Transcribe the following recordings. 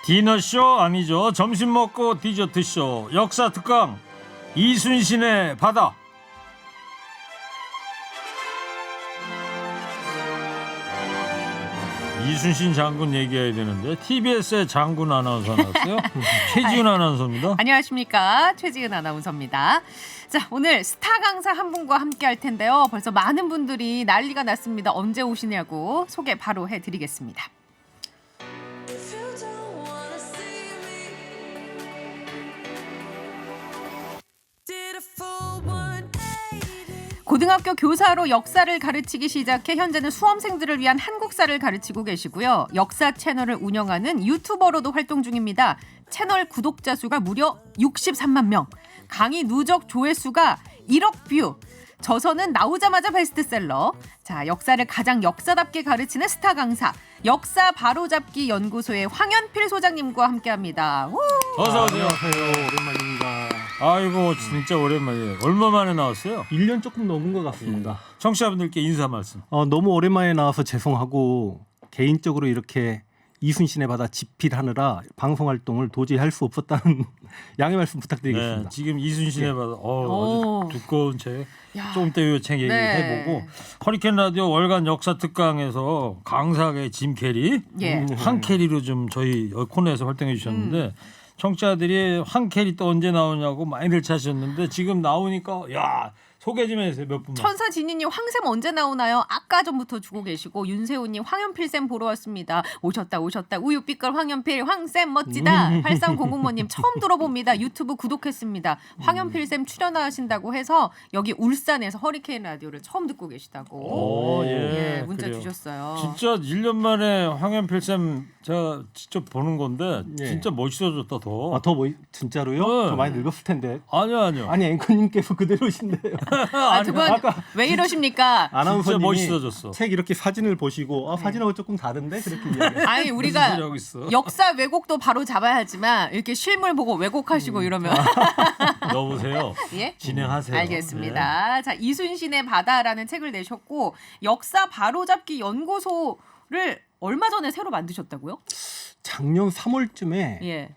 디너쇼 아니죠. 점심 먹고 디저트쇼 역사 특강 이순신의 바다. 이순신 장군 얘기해야 되는데 TBS의 장군 아나운서 나왔어요. 최지은 아나운서입니다. 안녕하십니까, 최지은 아나운서입니다. 자, 오늘 스타 강사 한 분과 함께 할 텐데요. 벌써 많은 분들이 난리가 났습니다. 언제 오시냐고 소개 바로 해드리겠습니다. 고등학교 교사로 역사를 가르치기 시작해 현재는 수험생들을 위한 한국사를 가르치고 계시고요. 역사 채널을 운영하는 유튜버로도 활동 중입니다. 채널 구독자 수가 무려 63만 명, 강의 누적 조회수가 1억 뷰, 저서는 나오자마자 베스트셀러. 자, 역사를 가장 역사답게 가르치는 스타 강사, 역사 바로잡기 연구소의 황현필 소장님과 함께합니다. 어서 오세요. 안녕하세요. 오랜만입니다. 아이고 진짜 오랜만이에요. 얼마 만에 나왔어요? 1년 조금 넘은 것 같습니다. 청취자분들께 인사 말씀. 너무 오랜만에 나와서 죄송하고 개인적으로 이렇게 이순신의 바다 집필하느라 방송 활동을 도저히 할 수 없었다는 양해 말씀 부탁드리겠습니다. 네, 지금 이순신의 바다 오. 아주 두꺼운 책. 야. 조금 때 이 책 얘기해보고 허리케인 라디오 월간 역사 특강에서 강사계 짐 캐리 예. 한 캐리로 좀 저희 코너에서 활동해 주셨는데 청취자들이 한 캐리 또 언제 나오냐고 많이들 찾으셨는데 지금 나오니까 야 소개 좀 해주세요. 몇 분만. 천사진이님 황쌤 언제 나오나요? 아까 전부터 주고 계시고 윤세호님 황현필쌤 보러 왔습니다. 오셨다 우유빛깔 황현필 황쌤 멋지다. 8300번님 처음 들어봅니다. 유튜브 구독했습니다. 황현필쌤 출연하신다고 해서 여기 울산에서 허리케인 라디오를 처음 듣고 계시다고 예, 문자 그래요. 주셨어요. 진짜 1년 만에 황현필 쌤 제가 직접 보는 건데 예. 진짜 멋있어졌다 더. 더 뭐 진짜로요? 네. 저 많이 늙었을 텐데. 아니요. 아니 앵커님께서 그대로신데요. 두 분 왜 이러십니까? 아나운서님이 멋있어졌어. 책 이렇게 사진을 보시고 사진하고 조금 다른데 그렇게 이야기해요. 아니 우리가 무슨 소리 있어? 역사 왜곡도 바로 잡아야 하지만 이렇게 실물 보고 왜곡하시고 이러면 넣어보세요. 예? 진행하세요. 알겠습니다. 자, 이순신의 바다라는 책을 내셨고 역사 바로잡기 연구소를 얼마 전에 새로 만드셨다고요? 작년 3월쯤에 예.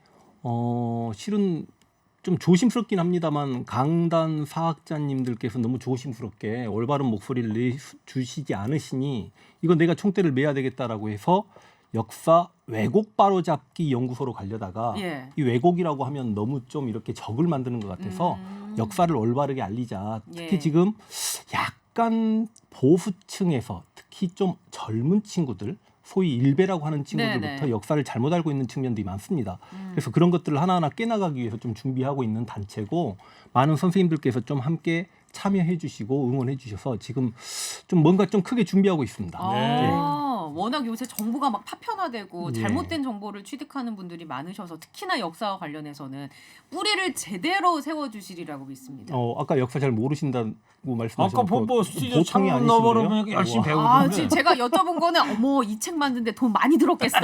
실은 좀 조심스럽긴 합니다만 강단 사학자님들께서 너무 조심스럽게 올바른 목소리를 내주시지 않으시니 이건 내가 총대를 매야 되겠다라고 해서 역사 왜곡 바로잡기 연구소로 가려다가 예. 이 왜곡이라고 하면 너무 좀 이렇게 적을 만드는 것 같아서 역사를 올바르게 알리자. 특히 예. 지금 약간 보수층에서 특히 좀 젊은 친구들 소위 일베라고 하는 친구들부터 네네. 역사를 잘못 알고 있는 측면들이 많습니다. 그래서 그런 것들을 하나하나 깨나가기 위해서 좀 준비하고 있는 단체고 많은 선생님들께서 좀 함께 참여해 주시고 응원해 주셔서 지금 좀 뭔가 좀 크게 준비하고 있습니다. 워낙 요새 정보가 막 파편화되고 예. 잘못된 정보를 취득하는 분들이 많으셔서 특히나 역사와 관련해서는 뿌리를 제대로 세워주시리라고 믿습니다. 아까 역사 잘 모르신다고 말씀하셨고 아까 본부 스튜디오 보통이 창문 넣어버리면 아니시네요. 열심히 우와. 배우던데. 지금 제가 여쭤본 거는 어머 이 책 만드는데 돈 많이 들었겠어요.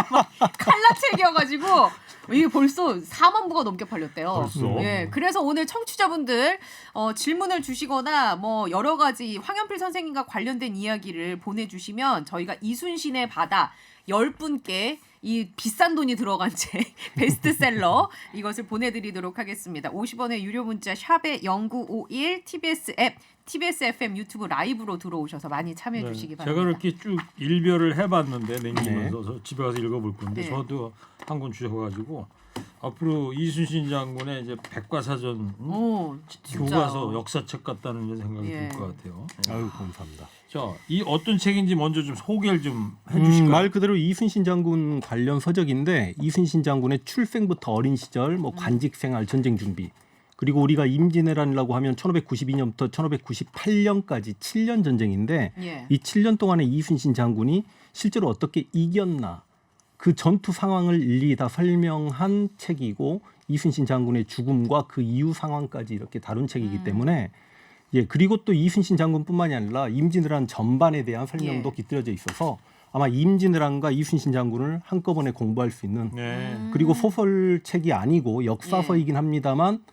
막 칼라책이어가지고 이게 벌써 4만 부가 넘게 팔렸대요. 벌써? 예, 그래서 오늘 청취자분들 질문을 주시거나 뭐 여러 가지 황현필 선생님과 관련된 이야기를 보내주시면 저희가 이순신의 바다 10분께 이 비싼 돈이 들어간 책 베스트셀러 이것을 보내드리도록 하겠습니다. 50원의 유료 문자 샵에 0951 TBS 앱 TBS FM 유튜브 라이브로 들어오셔서 많이 참여해 주시기 바랍니다. 제가 이렇게 쭉 일별을 해봤는데 냉기면서 집에 가서 읽어볼 건데 네. 저도 한 권 주셔가지고 앞으로 이순신 장군의 이제 백과사전 오, 진짜요. 교과서 역사책 같다는 이런 생각이 예. 들 것 같아요. 아유 감사합니다. 자, 이 어떤 책인지 먼저 좀 소개를 좀 해주실까요? 말 그대로 이순신 장군 관련 서적인데 이순신 장군의 출생부터 어린 시절, 뭐 관직 생활, 전쟁 준비 그리고 우리가 임진왜란이라고 하면 1592년부터 1598년까지 7년 전쟁인데 예. 이 7년 동안에 이순신 장군이 실제로 어떻게 이겼나 그 전투 상황을 일일이 다 설명한 책이고 이순신 장군의 죽음과 그 이후 상황까지 이렇게 다룬 책이기 때문에 그리고 또 이순신 장군뿐만이 아니라 임진왜란 전반에 대한 설명도 예. 깃들여져 있어서 아마 임진왜란과 이순신 장군을 한꺼번에 공부할 수 있는 네. 그리고 소설책이 아니고 역사서이긴 합니다만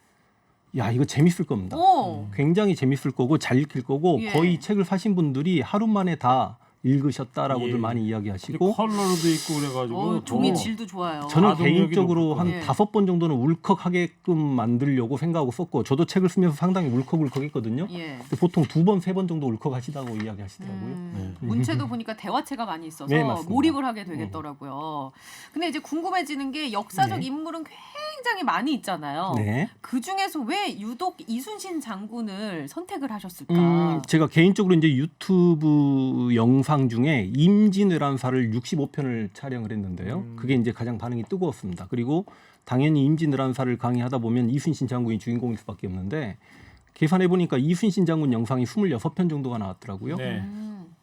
야 이거 재밌을 겁니다. 오. 굉장히 재밌을 거고 잘 읽힐 거고 예. 거의 책을 사신 분들이 하루 만에 다 읽으셨다라고들 예. 많이 근데 이야기하시고 컬러로도 있고 그래가지고 종이 더 질도 좋아요. 저는 가동력이 개인적으로 높을 한 예. 5번 정도는 울컥하게끔 만들려고 생각하고 썼고 저도 책을 쓰면서 상당히 울컥했거든요. 예. 근데 보통 2번, 3번 정도 울컥하시다고 이야기하시더라고요. 문체도 보니까 대화체가 많이 있어서 네, 맞습니다. 몰입을 하게 되겠더라고요. 근데 이제 궁금해지는 게 역사적 네. 인물은 굉장히 많이 있잖아요. 네. 그 중에서 왜 유독 이순신 장군을 선택을 하셨을까? 제가 개인적으로 이제 유튜브 영상 중에 임진왜란사를 65편을 촬영을 했는데요. 그게 이제 가장 반응이 뜨거웠습니다. 그리고 당연히 임진왜란사를 강의하다 보면 이순신 장군이 주인공일 수밖에 없는데 계산해 보니까 이순신 장군 영상이 26편 정도가 나왔더라고요. 네.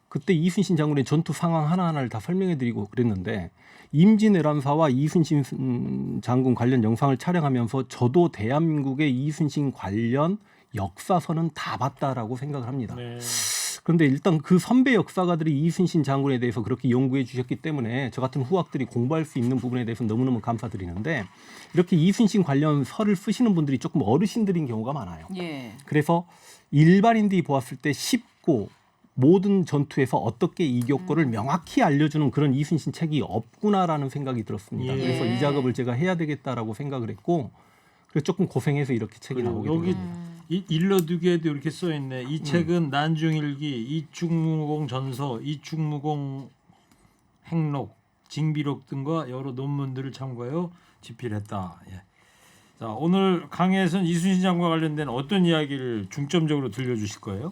그때 이순신 장군의 전투 상황 하나하나를 다 설명해드리고 그랬는데 임진왜란사와 이순신 장군 관련 영상을 촬영하면서 저도 대한민국의 이순신 관련 역사서는 다 봤다라고 생각을 합니다. 네. 그런데 일단 그 선배 역사가들이 이순신 장군에 대해서 그렇게 연구해 주셨기 때문에 저 같은 후학들이 공부할 수 있는 부분에 대해서 너무너무 감사드리는데 이렇게 이순신 관련 설을 쓰시는 분들이 조금 어르신들인 경우가 많아요. 예. 그래서 일반인들이 보았을 때 쉽고 모든 전투에서 어떻게 이겼고를 명확히 알려주는 그런 이순신 책이 없구나라는 생각이 들었습니다. 예. 그래서 이 작업을 제가 해야 되겠다라고 생각을 했고 그래서 조금 고생해서 이렇게 책이 그리고 나오게 여기 됩니다. 일러두개에도 이렇게 써 있네. 이 책은 난중일기, 이충무공 전서, 이충무공 행록, 징비록 등과 여러 논문들을 참고하여 집필했다. 예. 자, 오늘 강의에서는 이순신 장군과 관련된 어떤 이야기를 중점적으로 들려주실 거예요?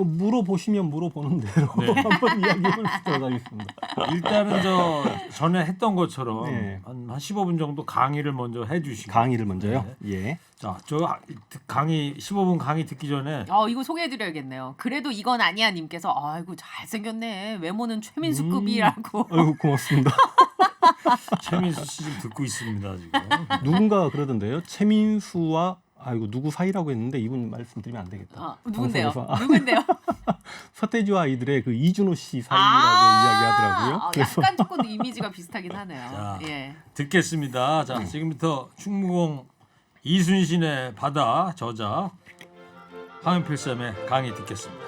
물어보시면 물어보는 대로 네. 한번 이야기해 볼 수 있도록 하겠습니다. 일단은 저 전에 했던 것처럼 네. 한 15분 정도 강의를 먼저 해주시고 강의를 먼저요. 네. 예. 자, 저 강의 15분 강의 듣기 전에 이거 소개해드려야겠네요. 그래도 이건 아니야 님께서 아이고 잘생겼네. 외모는 최민수급이라고. 아이고 고맙습니다. 최민수 씨 좀 듣고 있습니다 지금. 누군가 그러던데요. 최민수와 아이고 누구 사이라고 했는데 이분 말씀드리면 안 되겠다. 누군데요? 방송에서. 누군데요? 서태지와 아이들의 그 이준호 씨 사이라고 이야기하더라고요. 그래서 약간 조금 이미지가 비슷하긴 하네요. 자, 예. 듣겠습니다. 자, 지금부터 충무공 이순신의 바다 저자 황현필 쌤의 강의 듣겠습니다.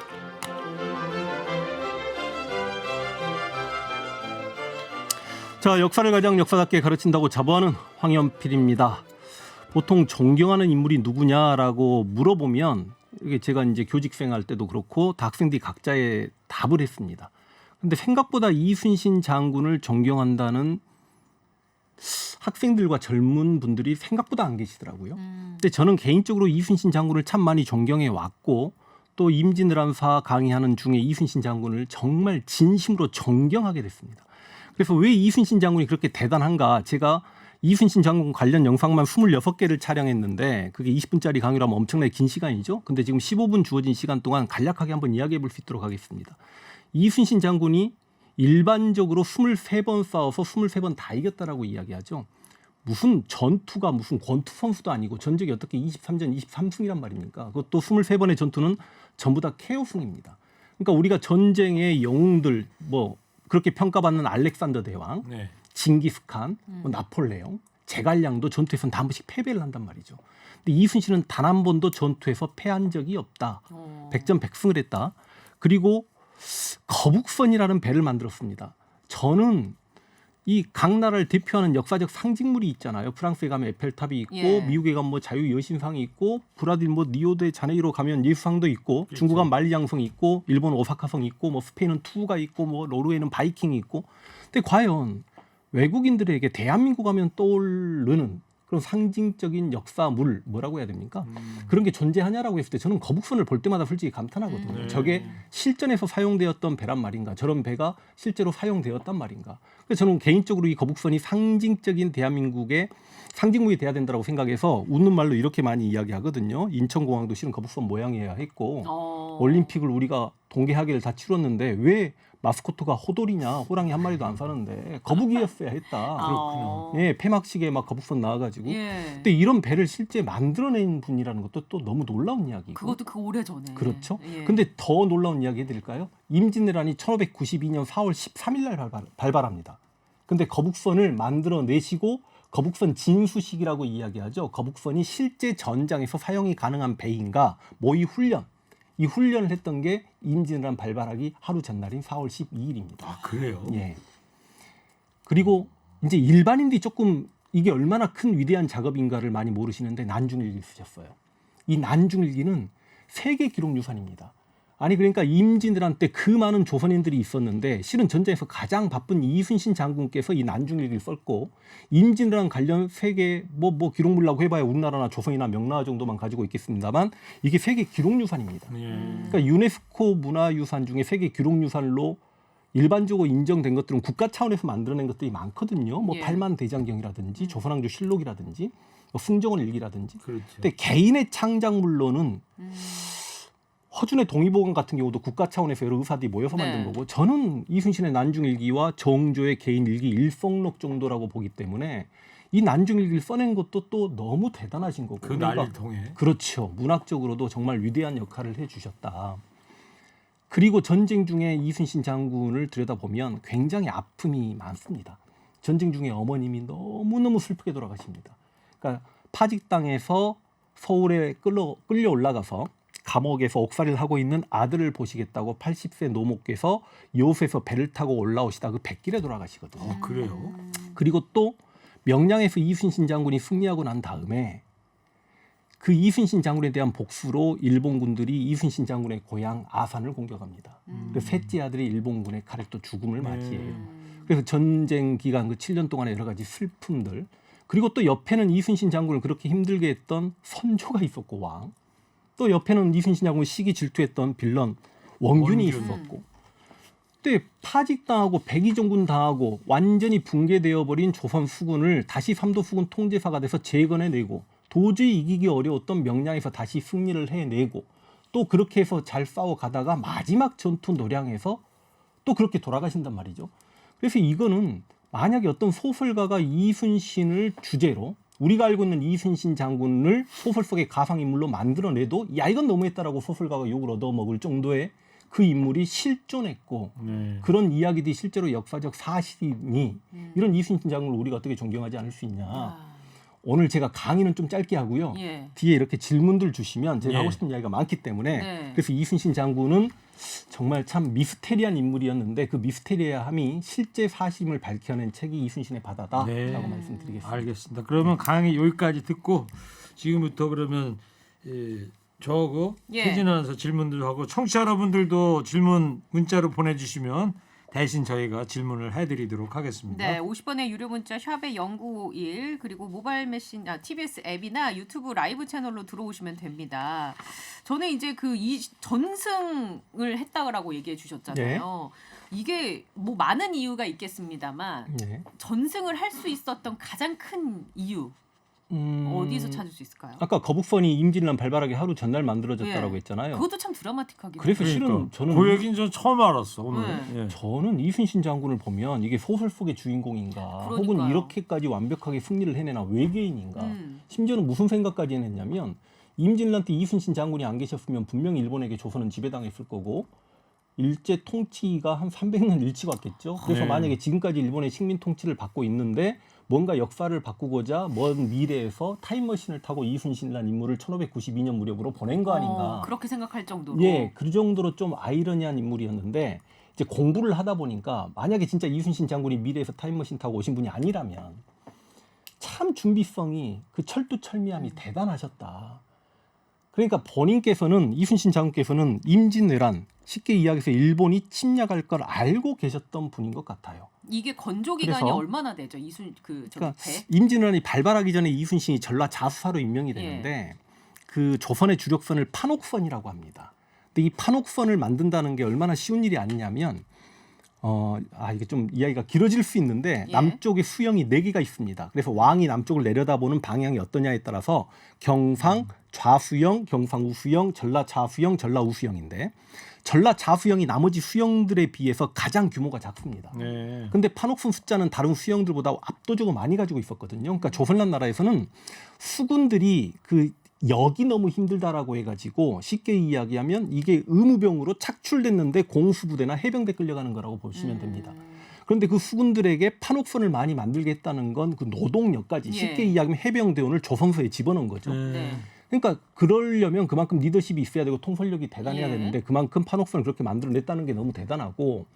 자, 역사를 가장 역사답게 가르친다고 자부하는 황현필입니다. 보통 존경하는 인물이 누구냐라고 물어보면 이게 제가 이제 교직생 할 때도 그렇고 학생들이 각자의 답을 했습니다. 근데 생각보다 이순신 장군을 존경한다는 학생들과 젊은 분들이 생각보다 안 계시더라고요. 근데 저는 개인적으로 이순신 장군을 참 많이 존경해 왔고 또 임진왜란사 강의하는 중에 이순신 장군을 정말 진심으로 존경하게 됐습니다. 그래서 왜 이순신 장군이 그렇게 대단한가? 제가 이순신 장군 관련 영상만 26개를 촬영했는데 그게 20분짜리 강의로 하면 엄청나게 긴 시간이죠. 근데 지금 15분 주어진 시간 동안 간략하게 한번 이야기해 볼 수 있도록 하겠습니다. 이순신 장군이 일반적으로 23번 싸워서 23번 다 이겼다라고 이야기하죠. 무슨 전투가 무슨 권투 선수도 아니고 전적이 어떻게 23전 23승이란 말입니까? 그것도 23번의 전투는 전부 다 KO승입니다. 그러니까 우리가 전쟁의 영웅들 뭐 그렇게 평가받는 알렉산더 대왕, 네. 징기스칸, 뭐 나폴레옹, 제갈량도 전투에서는 한 번씩 패배를 한단 말이죠. 근데 이순신은 단 한 번도 전투에서 패한 적이 없다. 백전백승을 했다. 그리고 거북선이라는 배를 만들었습니다. 저는 이 각 나라를 대표하는 역사적 상징물이 있잖아요. 프랑스에 가면 에펠탑이 있고 예. 미국에 가면 뭐 자유여신상이 있고 브라질 뭐 리오데자네이로 가면 예수상도 있고 그렇죠. 중국 가면 만리장성이 있고 일본 오사카성이 있고 뭐 스페인은 투가 있고 뭐 노르웨이는 바이킹이 있고 근데 과연 외국인들에게 대한민국 하면 떠오르는 그런 상징적인 역사물 뭐라고 해야 됩니까? 그런 게 존재하냐라고 했을 때 저는 거북선을 볼 때마다 솔직히 감탄하거든요. 네. 저게 실전에서 사용되었던 배란 말인가? 저런 배가 실제로 사용되었단 말인가? 그래서 저는 개인적으로 이 거북선이 상징적인 대한민국의 상징물이 돼야 된다고 생각해서 웃는 말로 이렇게 많이 이야기하거든요. 인천공항도 실은 거북선 모양이어야 했고 올림픽을 우리가 동계하계를 다 치렀는데 왜 마스코트가 호돌이냐 호랑이 한 마리도 안 사는데 거북이였어야 했다. 그렇군요. 예, 폐막식에 막 거북선 나와가지고. 예. 근데 이런 배를 실제 만들어낸 분이라는 것도 또 너무 놀라운 이야기고. 그것도 그 오래 전에. 그렇죠. 예. 근데 더 놀라운 이야기 해드릴까요? 임진왜란이 1592년 4월 13일 날 발발합니다. 근데 거북선을 만들어내시고 거북선 진수식이라고 이야기하죠. 거북선이 실제 전장에서 사용이 가능한 배인가 모의 훈련 이 훈련을 했던 게 임진왜란 발발하기 하루 전날인 4월 12일입니다. 아 그래요? 예. 그리고 이제 일반인들이 조금 이게 얼마나 큰 위대한 작업인가를 많이 모르시는데 난중일기를 쓰셨어요. 이 난중일기는 세계 기록 유산입니다. 아니 그러니까 임진왜란 때 그 많은 조선인들이 있었는데 실은 전쟁에서 가장 바쁜 이순신 장군께서 이 난중일기를 썼고 임진왜란 관련 세계 뭐 기록물라고 해봐야 우리나라나 조선이나 명나라 정도만 가지고 있겠습니다만 이게 세계 기록 유산입니다. 그러니까 유네스코 문화유산 중에 세계 기록 유산으로 일반적으로 인정된 것들은 국가 차원에서 만들어낸 것들이 많거든요. 뭐 예. 팔만대장경이라든지 조선왕조 실록이라든지 승정원 일기라든지. 그렇죠. 근데 개인의 창작물로는 허준의 동의보감 같은 경우도 국가 차원에서 여러 의사들이 모여서 네. 만든 거고 저는 이순신의 난중일기와 정조의 개인일기 일성록 정도라고 보기 때문에 이 난중일기를 써낸 것도 또 너무 대단하신 거고 그 날을 통해. 그렇죠. 문학적으로도 정말 위대한 역할을 해주셨다. 그리고 전쟁 중에 이순신 장군을 들여다보면 굉장히 아픔이 많습니다. 전쟁 중에 어머님이 너무너무 슬프게 돌아가십니다. 그러니까 파직당에서 서울에 끌려 올라가서 감옥에서 옥살이를 하고 있는 아들을 보시겠다고 80세 노모께서 여수에서 배를 타고 올라오시다 그 뱃길에 돌아가시거든요. 그래요? 그리고 또 명량에서 이순신 장군이 승리하고 난 다음에 그 이순신 장군에 대한 복수로 일본군들이 이순신 장군의 고향 아산을 공격합니다. 그래서 셋째 아들이 일본군의 칼에 또 죽음을 맞이해요. 그래서 전쟁 기간 그 7년 동안의 여러 가지 슬픔들 그리고 또 옆에는 이순신 장군을 그렇게 힘들게 했던 선조가 있었고 왕 또 옆에는 이순신 장군을 시기 질투했던 빌런 원균이 있었고 그때 파직당하고 백의종군 당하고 완전히 붕괴되어 버린 조선 수군을 다시 삼도 수군 통제사가 돼서 재건해내고 도저히 이기기 어려웠던 명량에서 다시 승리를 해내고 또 그렇게 해서 잘 싸워가다가 마지막 전투 노량에서 또 그렇게 돌아가신단 말이죠. 그래서 이거는 만약에 어떤 소설가가 이순신을 주제로 우리가 알고 있는 이순신 장군을 소설 속의 가상인물로 만들어내도 야 이건 너무했다라고 소설가가 욕을 얻어먹을 정도의 그 인물이 실존했고 그런 이야기들이 실제로 역사적 사실이니 이런 이순신 장군을 우리가 어떻게 존경하지 않을 수 있냐. 오늘 제가 강의는 좀 짧게 하고요. 예. 뒤에 이렇게 질문들 주시면 제가 예. 하고 싶은 이야기가 많기 때문에 네. 그래서 이순신 장군은 정말 참 미스테리한 인물이었는데 그 미스테리함이 실제 사실임을 밝혀낸 책이 이순신의 바다다라고 네. 말씀드리겠습니다. 알겠습니다. 그러면 강의 여기까지 듣고 지금부터 그러면 저하고 예. 혜진 아나운서 질문들 하고 청취자 여러분들도 질문 문자로 보내주시면 대신 저희가 질문을 해드리도록 하겠습니다. 네, 50번의 유료 문자 샵의 0951 그리고 모바일 TBS 앱이나 유튜브 라이브 채널로 들어오시면 됩니다. 저는 이제 그 전승을 했다고 얘기해 주셨잖아요. 이게 뭐 많은 이유가 있겠습니다만 네. 전승을 할 수 있었던 가장 큰 이유 어디서 찾을 수 있을까요? 아까 거북선이 임진왜란 발발하기 하루 전날 만들어졌다라고 예. 했잖아요. 그것도 참 드라마틱하긴 그래서 해요. 실은 저는 그 얘기는 전 처음 알았어 오늘. 네. 예. 저는 이순신 장군을 보면 이게 소설 속의 주인공인가 혹은 그러니까요. 이렇게까지 완벽하게 승리를 해내나 외계인인가 심지어는 무슨 생각까지 했냐면 임진왜란 때 이순신 장군이 안 계셨으면 분명히 일본에게 조선은 지배당했을 거고 일제 통치가 한 300년 일치가 왔겠죠. 그래서 네. 만약에 지금까지 일본의 식민 통치를 받고 있는데 뭔가 역사를 바꾸고자 먼 미래에서 타임머신을 타고 이순신이라는 인물을 1592년 무렵으로 보낸 거 아닌가. 그렇게 생각할 정도로. 예, 그 정도로 좀 아이러니한 인물이었는데 이제 공부를 하다 보니까 만약에 진짜 이순신 장군이 미래에서 타임머신 타고 오신 분이 아니라면 참 준비성이 그 철두철미함이 대단하셨다. 그러니까 본인께서는 이순신 장군께서는 임진왜란 쉽게 이야기해서 일본이 침략할 걸 알고 계셨던 분인 것 같아요. 이게 건조 기간이 그래서- 얼마나 되죠? 그러니까 배? 임진왜란이 발발하기 전에 이순신이 전라 자수사로 임명이 되는데 그 조선의 주력선을 판옥선이라고 합니다. 근데 이 판옥선을 만든다는 게 얼마나 쉬운 일이 아니냐면 이게 좀 이야기가 길어질 수 있는데 예. 남쪽에 수영이 4개가 있습니다. 그래서 왕이 남쪽을 내려다보는 방향이 어떠냐에 따라서 경상 좌수영, 경상 우수영, 전라 좌수영, 전라 우수영인데 전라 좌수영이 나머지 수영들에 비해서 가장 규모가 작습니다. 네. 근데 판옥선 숫자는 다른 수영들보다 압도적으로 많이 가지고 있었거든요. 그러니까 조선란 나라에서는 수군들이 그 역이 너무 힘들다라고 해가지고 쉽게 이야기하면 이게 의무병으로 착출됐는데 공수부대나 해병대 끌려가는 거라고 보시면 됩니다. 그런데 그 수군들에게 판옥선을 많이 만들게 했다는 건 그 노동력까지 쉽게 이야기하면 해병대원을 조선소에 집어넣은 거죠. 네. 네. 그러니까 그러려면 그만큼 리더십이 있어야 되고 통솔력이 대단해야 예. 되는데 그만큼 판옥선을 그렇게 만들어냈다는 게 너무 대단하고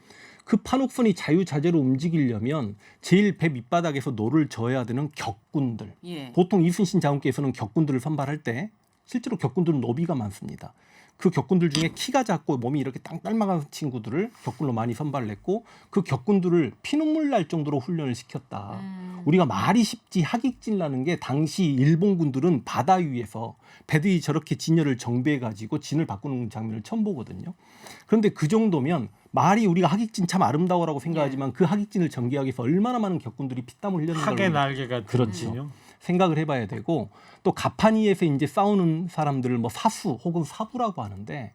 그 판옥선이 자유자재로 움직이려면 제일 배 밑바닥에서 노를 저어야 되는 격군들. 예. 보통 이순신 장군께서는 격군들을 선발할 때 실제로 격군들은 노비가 많습니다. 그 격군들 중에 키가 작고 몸이 이렇게 땅딸막한 친구들을 격군으로 많이 선발을 했고 그 격군들을 피눈물 날 정도로 훈련을 시켰다. 우리가 말이 쉽지 하객진이라는 게 당시 일본군들은 바다 위에서 배들이 저렇게 진열을 정비해가지고 진을 바꾸는 장면을 처음 보거든요. 그런데 그 정도면 말이 우리가 하객진 참 아름다워라고 생각하지만 그 하객진을 전개하기 위해서 얼마나 많은 격군들이 피땀을 흘렸는가 학의 날개가 그렇죠. 생각을 해봐야 되고 또 가판위에서 이제 싸우는 사람들을 뭐 사수 혹은 사부라고 하는데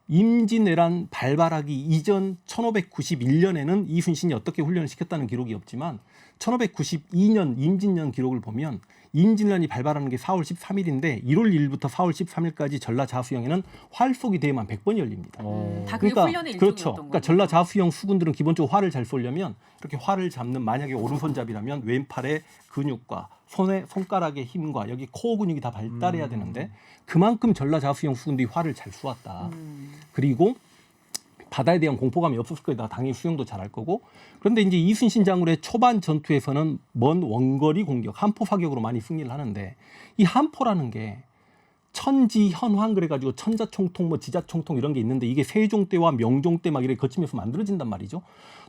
임진왜란 발발하기 이전 1591년에는 이순신이 어떻게 훈련을 시켰다는 기록이 없지만 1592년 임진년 기록을 보면 임진왜란이 발발하는 게 4월 13일인데 1월 1일부터 4월 13일까지 전라자수영에는 활 쏘기 대회만 100번이 열립니다. 다 그게 훈련의 일종이었던 그렇죠. 거죠. 그러니까 전라자수영 수군들은 기본적으로 활을 잘 쏘려면 이렇게 활을 잡는 만약에 오른손잡이라면 왼팔의 근육과 손가락의 힘과 여기 코어 근육이 다 발달해야 되는데 그만큼 전라자수영 수군들이 활을 잘 쏘았다. 그리고 바다에 대한 공포감이 없었을 거다. 당연히 수영도 잘할 거고. 그런데 이제 이순신 장군의 초반 전투에서는 먼 원거리 공격, 함포 사격으로 많이 승리를 하는데 이 함포라는 게 천지 현황 그래가지고 천자총통 뭐 지자총통 이런 게 있는데 이게 세종 때와 명종 때 막 이렇게 거치면서 만들어진단 말이죠.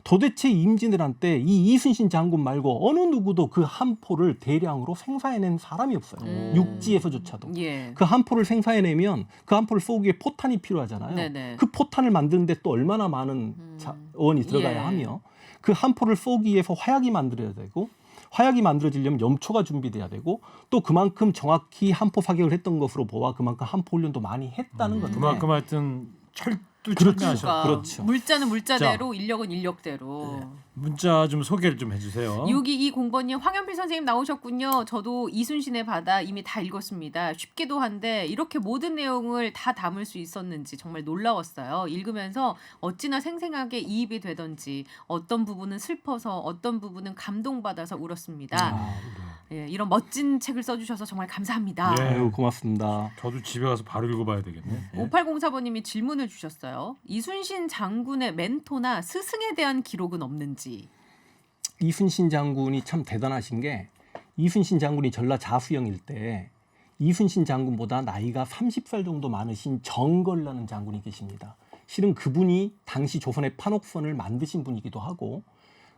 도대체 임진왜란 때 이 이순신 장군 말고 어느 누구도 그 함포를 대량으로 생산해낸 사람이 없어요. 육지에서조차도. 예. 그 함포를 생산해내면 그 함포를 쏘기 위해 포탄이 필요하잖아요. 네네. 그 포탄을 만드는데 또 얼마나 많은 자원이 들어가야 예. 하며 그 함포를 쏘기 위해서 화약이 만들어야 되고 화약이 만들어지려면 염초가 준비돼야 되고 또 그만큼 정확히 함포 사격을 했던 것으로 보아 그만큼 함포 훈련도 많이 했다는 건데 그만큼 하여튼 철도 그렇죠. 철저하셨. 그렇죠. 물자는 물자대로 인력은 인력대로. 문자 좀 소개를 좀 해주세요. 6220번님 황현필 선생님 나오셨군요. 저도 이순신의 바다 이미 다 읽었습니다. 쉽기도 한데 이렇게 모든 내용을 다 담을 수 있었는지 정말 놀라웠어요. 읽으면서 어찌나 생생하게 이입이 되던지 어떤 부분은 슬퍼서 어떤 부분은 감동받아서 울었습니다. 예, 이런 멋진 책을 써주셔서 정말 감사합니다. 예. 아유, 고맙습니다. 저도 집에 가서 바로 읽어봐야 되겠네. 예. 5804번님이 질문을 주셨어요. 이순신 장군의 멘토나 스승에 대한 기록은 없는지. 이순신 장군이 참 대단하신 게 이순신 장군이 전라자수영일 때 이순신 장군보다 나이가 30살 정도 많으신 정걸라는 장군이 계십니다. 실은 그분이 당시 조선의 판옥선을 만드신 분이기도 하고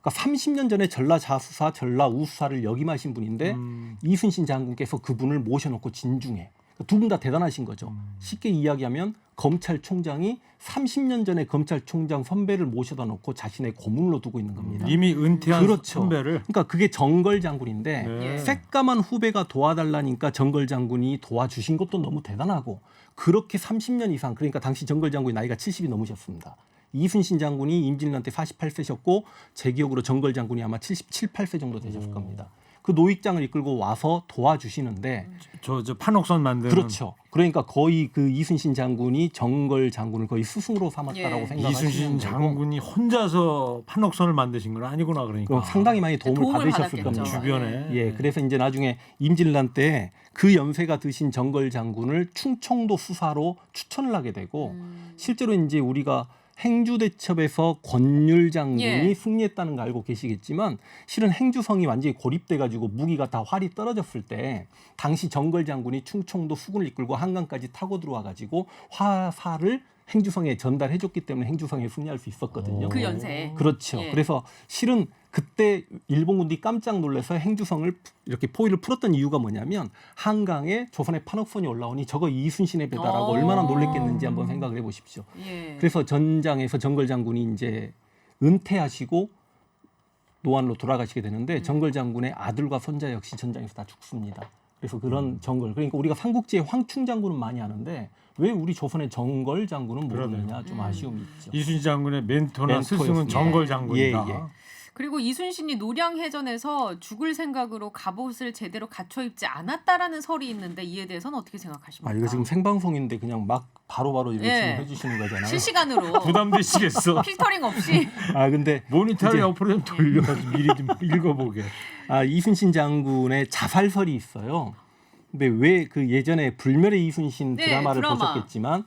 그러니까 30년 전에 전라자수사, 전라우수사를 역임하신 분인데 이순신 장군께서 그분을 모셔놓고 진중해. 두 분 다 대단하신 거죠. 쉽게 이야기하면 검찰총장이 30년 전에 검찰총장 선배를 모셔다 놓고 자신의 고문으로 두고 있는 겁니다. 이미 은퇴한 그렇죠. 선배를. 그러니까 그게 정걸 장군인데 네. 새까만 후배가 도와달라니까 정걸 장군이 도와주신 것도 너무 대단하고 그렇게 30년 이상 그러니까 당시 정걸 장군이 나이가 70이 넘으셨습니다. 이순신 장군이 임진왜란 때 48세셨고 제 기억으로 정걸 장군이 아마 77, 8세 정도 되셨을 겁니다. 그 노익장을 이끌고 와서 도와주시는데 저 판옥선 만드는. 그렇죠. 그러니까 거의 그 이순신 장군이 정걸 장군을 거의 스승으로 삼았다라고 예. 생각하시면 이순신 되고 장군이 혼자서 판옥선을 만드신 건 아니구나 그러니까. 그럼 상당히 많이 도움을 받으셨을 받았겠죠. 겁니다. 주변에. 예, 그래서 이제 나중에 임진왜란 때 그 연세가 드신 정걸 장군을 충청도 수사로 추천을 하게 되고 실제로 이제 우리가 행주대첩에서 권율 장군이 예. 승리했다는 거 알고 계시겠지만 실은 행주성이 완전히 고립돼가지고 무기가 다 활이 떨어졌을 때 당시 정걸 장군이 충청도 수군을 이끌고 한강까지 타고 들어와가지고 화살을 행주성에 전달해줬기 때문에 행주성에 승리할 수 있었거든요. 그 연세에. 그렇죠. 예. 그래서 실은 그때 일본군들이 깜짝 놀라서 행주성을 이렇게 포위를 풀었던 이유가 뭐냐면 한강에 조선의 판옥선이 올라오니 저거 이순신의 배다라고 얼마나 놀랬겠는지 한번 생각을 해보십시오. 예. 그래서 전장에서 정걸 장군이 이제 은퇴하시고 노안으로 돌아가시게 되는데 정걸 장군의 아들과 손자 역시 전장에서 다 죽습니다. 그래서 그런 정걸 그러니까 우리가 삼국지의 황충 장군은 많이 아는데 왜 우리 조선의 정걸 장군은 모르느냐 좀 아쉬움이 있죠. 이순신 장군의 멘토나 스승은 멘토였습니다. 정걸 장군이다. 예, 예. 그리고 이순신이 노량해전에서 죽을 생각으로 갑옷을 제대로 갖춰 입지 않았다라는 설이 있는데 이에 대해서는 어떻게 생각하십니까? 아 이거 지금 생방송인데 그냥 막 바로바로 이렇게 예. 질문해 주시는 거잖아요. 실시간으로 부담되시겠어. 필터링 없이. 아 근데 모니터를 이제- 옆으로 좀 돌려서 미리 좀 읽어보게. 이순신 장군의 자살설이 있어요. 근데 왜 그 예전에 불멸의 이순신 네, 드라마를 드라마. 보셨겠지만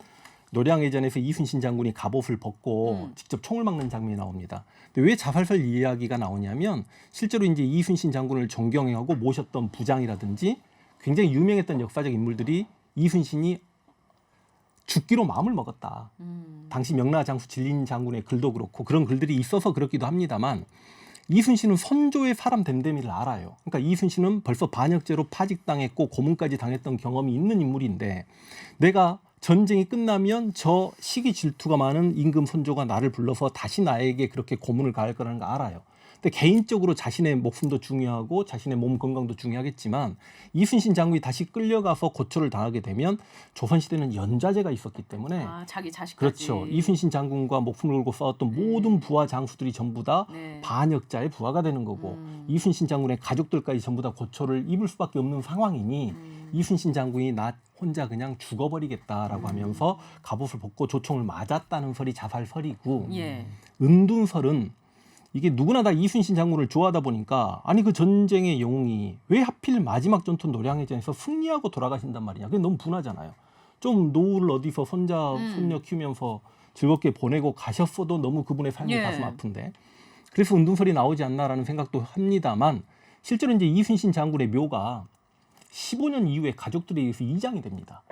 노량해전에서 이순신 장군이 갑옷을 벗고 음. 직접 총을 막는 장면이 나옵니다. 근데 왜 자살설 이야기가 나오냐면 실제로 이제 이순신 장군을 존경하고 모셨던 부장이라든지 굉장히 유명했던 역사적 인물들이 이순신이 죽기로 마음을 먹었다. 당시 명나라 장수 진린 장군의 글도 그렇고 그런 글들이 있어서 그렇기도 합니다만 이순신은 선조의 사람 됨됨이를 알아요. 그러니까 이순신은 벌써 반역죄로 파직당했고 고문까지 당했던 경험이 있는 인물인데 내가 전쟁이 끝나면 저 시기 질투가 많은 임금 선조가 나를 불러서 다시 나에게 그렇게 고문을 가할 거라는 거 알아요. 근데 개인적으로 자신의 목숨도 중요하고 자신의 몸 건강도 중요하겠지만 이순신 장군이 다시 끌려가서 고초를 당하게 되면 조선시대는 연좌제가 있었기 때문에 아, 자기 자식까지. 그렇죠. 이순신 장군과 목숨을 걸고 싸웠던 모든 부하 장수들이 전부 다 네. 반역자의 부하가 되는 거고 이순신 장군의 가족들까지 전부 다 고초를 입을 수밖에 없는 상황이니 이순신 장군이 나 혼자 그냥 죽어버리겠다라고 하면서 갑옷을 벗고 조총을 맞았다는 설이 자살설이고 예. 은둔설은 이게 누구나 다 이순신 장군을 좋아하다 보니까 아니 그 전쟁의 영웅이 왜 하필 마지막 전투 노량해전에서 승리하고 돌아가신단 말이냐. 그게 너무 분하잖아요. 좀 노후를 어디서 손자 손녀 키우면서 즐겁게 보내고 가셨어도 너무 그분의 삶이 예. 가슴 아픈데 그래서 은둔설이 나오지 않나라는 생각도 합니다만 실제로 이제 이순신 장군의 묘가 15년 이후에 가족들에 의해서 이장이 됩니다.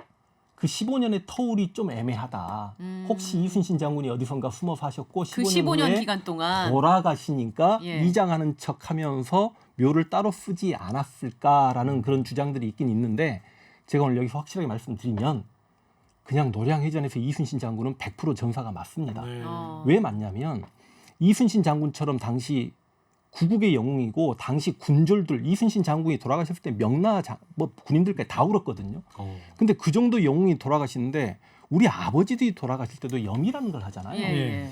그 15년의 터울이 좀 애매하다. 혹시 이순신 장군이 어디선가 숨어 사셨고 그 15년 15년 후에 기간 동안 돌아가시니까 예. 이장하는 척하면서 묘를 따로 쓰지 않았을까라는 그런 주장들이 있긴 있는데 제가 오늘 여기서 확실하게 말씀드리면 그냥 노량해전에서 이순신 장군은 100% 전사가 맞습니다. 네. 왜 맞냐면 이순신 장군처럼 당시 구국의 영웅이고 당시 군졸들 이순신 장군이 돌아가셨을 때 명나라 뭐 군인들까지 다 울었거든요. 근데 그 정도 영웅이 돌아가시는데 우리 아버지들이 돌아가실 때도 염이라는 걸 하잖아요. 예. 예.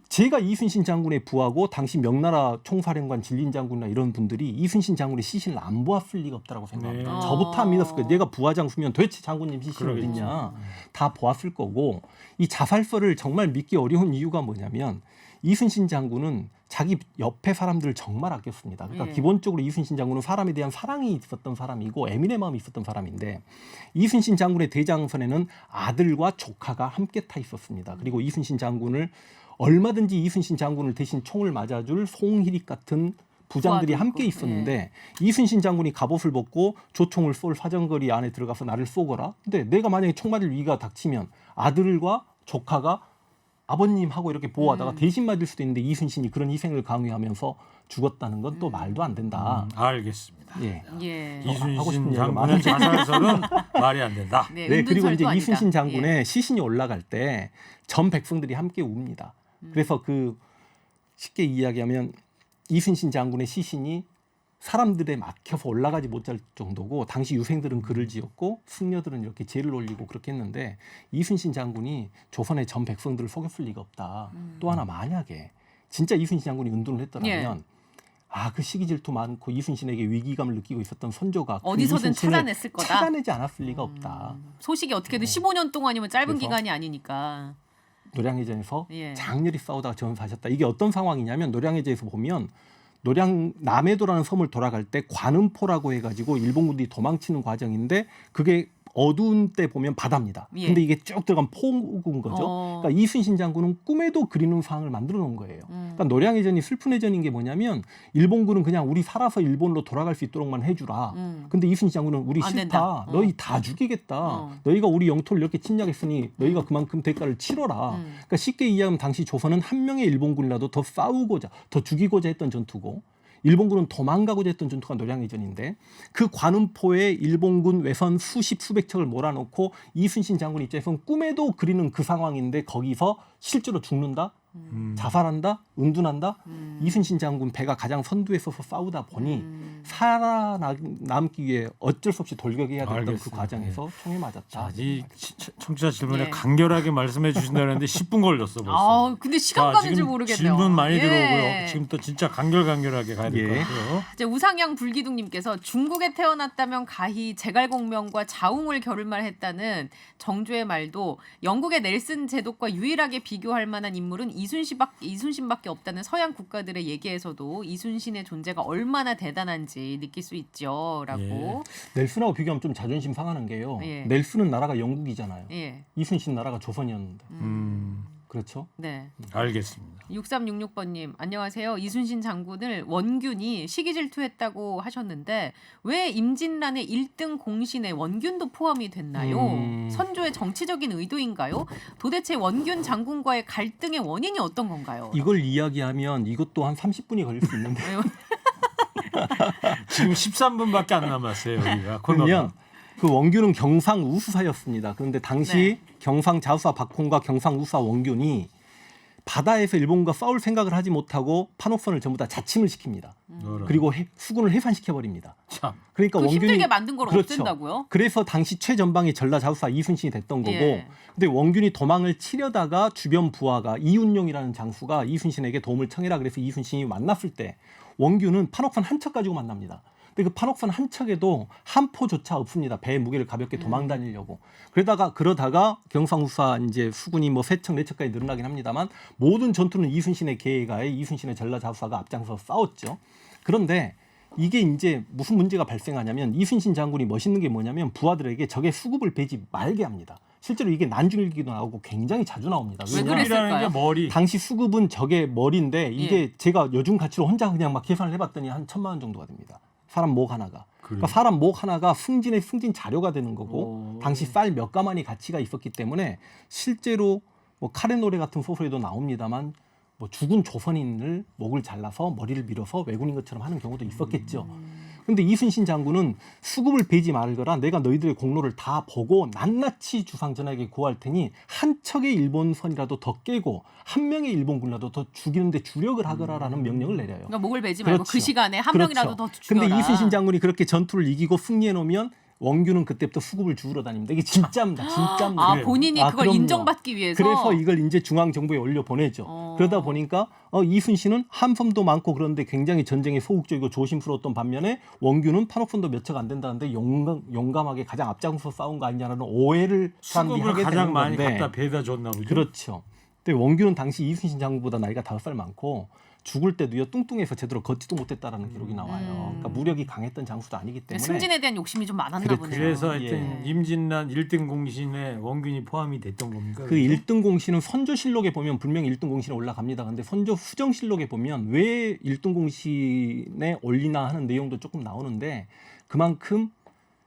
제가 이순신 장군의 부하고 당시 명나라 총사령관 진린 장군이나 이런 분들이 이순신 장군의 시신을 안 보았을 리가 없다고 생각합니다. 네. 저부터 안 믿었을 거예요. 내가 부하장수면 도대체 장군님 시신 그러겠죠. 어딨냐. 다 보았을 거고 이 자살설을 정말 믿기 어려운 이유가 뭐냐면 이순신 장군은 자기 옆에 사람들을 정말 아꼈습니다. 그러니까 예. 기본적으로 이순신 장군은 사람에 대한 사랑이 있었던 사람이고 애민의 마음이 있었던 사람인데 이순신 장군의 대장선에는 아들과 조카가 함께 타 있었습니다. 그리고 이순신 장군을 얼마든지 이순신 장군을 대신 총을 맞아줄 송희립 같은 부장들이 부하도 함께 있고. 있었는데 이순신 장군이 갑옷을 벗고 조총을 쏠 사정거리 안에 들어가서 나를 쏘거라. 근데 내가 만약에 총 맞을 위기가 닥치면 아들과 조카가 아버님하고 이렇게 보호하다가 대신 맞을 수도 있는데 이순신이 그런 희생을 강요하면서 죽었다는 건 또 말도 안 된다. 알겠습니다. 예. 예. 하고 싶은 이순신 얘기가 장군의 많은데. 자살설은 말이 안 된다. 네, 네, 그리고 이제 은둔설도 아니다. 이순신 장군의 예. 시신이 올라갈 때 전 백성들이 함께 웁니다. 그래서 그 쉽게 이야기하면 이순신 장군의 시신이 사람들에 막혀서 올라가지 못할 정도고 당시 유생들은 글을 지었고 승려들은 이렇게 제를 올리고 그렇게 했는데 이순신 장군이 조선의 전 백성들을 속였을 리가 없다. 또 하나 만약에 진짜 이순신 장군이 은둔을 했더라면 아, 그 시기 질투 많고 이순신에게 위기감을 느끼고 있었던 선조가 그 어디서든 이순신을 찾아냈을 거다. 찾아내지 않았을 리가 없다. 소식이 어떻게든 15년 동안이면 짧은 그래서 기간이 아니니까. 노량해전에서 예. 장렬히 싸우다가 전사하셨다. 이게 어떤 상황이냐면 노량해전에서 보면 남해도라는 섬을 돌아갈 때 관음포라고 해가지고 일본군들이 도망치는 과정인데 그게 어두운 때 보면 바다입니다. 예. 근데 이게 쭉 들어간 포구인 거죠. 그러니까 이순신 장군은 꿈에도 그리는 상황을 만들어 놓은 거예요. 그러니까 노량해전이 슬픈 해전인 게 뭐냐면 일본군은 그냥 우리 살아서 일본으로 돌아갈 수 있도록만 해주라. 근데 이순신 장군은 우리 안 싫다. 된다. 너희 다 죽이겠다. 너희가 우리 영토를 이렇게 침략했으니 너희가 그만큼 대가를 치러라. 그러니까 쉽게 이해하면 당시 조선은 한 명의 일본군이라도 더 싸우고자 더 죽이고자 했던 전투고 일본군은 도망가고자 했던 전투가 노량해전인데 그 관음포에 일본군 외선 수백 척을 몰아넣고 이순신 장군 입장에서는 꿈에도 그리는 그 상황인데 거기서 실제로 죽는다? 자살한다? 은둔한다? 이순신 장군 배가 가장 선두에 서서 싸우다 보니 살아남기 위해 어쩔 수 없이 돌격해야 됐던 알겠습니다. 그 과정에서 총에 맞았다. 자, 이 청취자 질문에 예. 간결하게 말씀해 주신다는데 10분 걸렸어 벌써. 아, 근데 시간 가는 줄 지금 모르겠네요. 질문 많이 예. 들어오고요. 지금 또 진짜 간결하게 가야 될 것 예. 같아요. 이제 우상향 불기둥님께서 중국에 태어났다면 가히 제갈공명과 자웅을 겨룰만 했다는 정조의 말도 영국의 넬슨 제독과 유일하게 비교할 만한 인물은 이순신밖에 없다는 서양 국가들의 얘기에서도 이순신의 존재가 얼마나 대단한지 느낄 수 있죠라고. 넬슨하고 비교하면 좀 자존심 상하는 게요. 예. 넬슨은 나라가 영국이잖아요. 예. 이순신 나라가 조선이었는데. 그렇죠? 네. 알겠습니다. 6366번님 안녕하세요. 이순신 장군을 원균이 시기 질투했다고 하셨는데 왜 임진란의 1등 공신에 원균도 포함이 됐나요? 선조의 정치적인 의도인가요? 도대체 원균 장군과의 갈등의 원인이 어떤 건가요? 이걸 이야기하면 이것도 한 30분이 걸릴 수 있는데. 지금 13분밖에 안 남았어요. 우리가 그러면 그 원균은 경상 우수사였습니다. 그런데 당시 경상 자수사 박홍과 경상 우수사 원균이 바다에서 일본과 싸울 생각을 하지 못하고 판옥선을 전부 다 자침을 시킵니다. 그리고 수군을 해산시켜 버립니다. 참. 그 그러니까 원균이 힘들게 만든 걸 그렇죠. 없앤다고요? 그래서 당시 최전방의 전라 자수사 이순신이 됐던 거고, 예. 근데 원균이 도망을 치려다가 주변 부하가 이윤용이라는 장수가 이순신에게 도움을 청해라 그래서 이순신이 만났을 때 원균은 판옥선 한 척 가지고 만납니다. 근데 그 판옥선 한 척에도 한 포조차 없습니다. 배의 무게를 가볍게 도망 다니려고. 그러다가 경상우사 이제 수군이 뭐 3척 4척까지 늘어나긴 합니다만 모든 전투는 이순신의 계획하에 이순신의 전라 자수사가 앞장서 싸웠죠. 그런데 이게 이제 무슨 문제가 발생하냐면 이순신 장군이 멋있는 게 뭐냐면 부하들에게 적의 수급을 베지 말게 합니다. 실제로 이게 난중일기도 나오고 굉장히 자주 나옵니다. 왜 왜냐하면 그랬을까요? 게 머리. 당시 수급은 적의 머리인데 이게 제가 요즘 가치로 혼자 그냥 막 계산을 해봤더니 한 1,000만 원 정도가 됩니다. 사람 목 하나가. 그러니까 사람 목 하나가 승진의 승진 자료가 되는 거고 당시 쌀 몇 가마니 가치가 있었기 때문에 실제로 뭐 카레 노래 같은 소설에도 나옵니다만 뭐 죽은 조선인을 목을 잘라서 머리를 밀어서 왜군인 것처럼 하는 경우도 있었겠죠. 그런데 이순신 장군은 수급을 베지 말거라 내가 너희들의 공로를 다 보고 낱낱이 주상전하에게 고할 테니 한 척의 일본선이라도 더 깨고 한 명의 일본군이라도 더 죽이는데 주력을 하거라라는 명령을 내려요. 그러니까 목을 베지 말고 그렇죠. 그 시간에 한 그렇죠. 명이라도 더 죽여라. 근데 이순신 장군이 그렇게 전투를 이기고 승리해 놓으면 원균은 그때부터 수급을 주우러 다닙니다. 이게 진짜입니다. 진짜입니다. 아 본인이 그걸 그럼요. 인정받기 위해서. 그래서 이걸 이제 중앙정부에 올려 보내죠. 그러다 보니까 이순신은 함선도 많고 그런데 굉장히 전쟁에 소극적이고 조심스러웠던 반면에 원균은 판옥선도 몇 척 안 된다는데 용감하게 가장 앞장서 싸운 거 아니냐라는 오해를 사람들이 수급을 하게 가장 되는 많이 건데. 갖다 배다 줬나 보죠. 그렇죠. 근데 원균은 당시 이순신 장군보다 나이가 5살 많고 죽을 때도요 뚱뚱해서 제대로 걷지도 못했다라는 기록이 나와요. 그러니까 무력이 강했던 장수도 아니기 때문에. 승진에 대한 욕심이 좀 많았나 그렇죠. 보네요. 그래서 하여튼 임진란 1등 공신에 원균이 포함이 됐던 겁니까? 그 1등 공신은 선조실록에 보면 분명히 1등 공신에 올라갑니다. 근데 선조 수정실록에 보면 왜 1등 공신에 올리나 하는 내용도 조금 나오는데 그만큼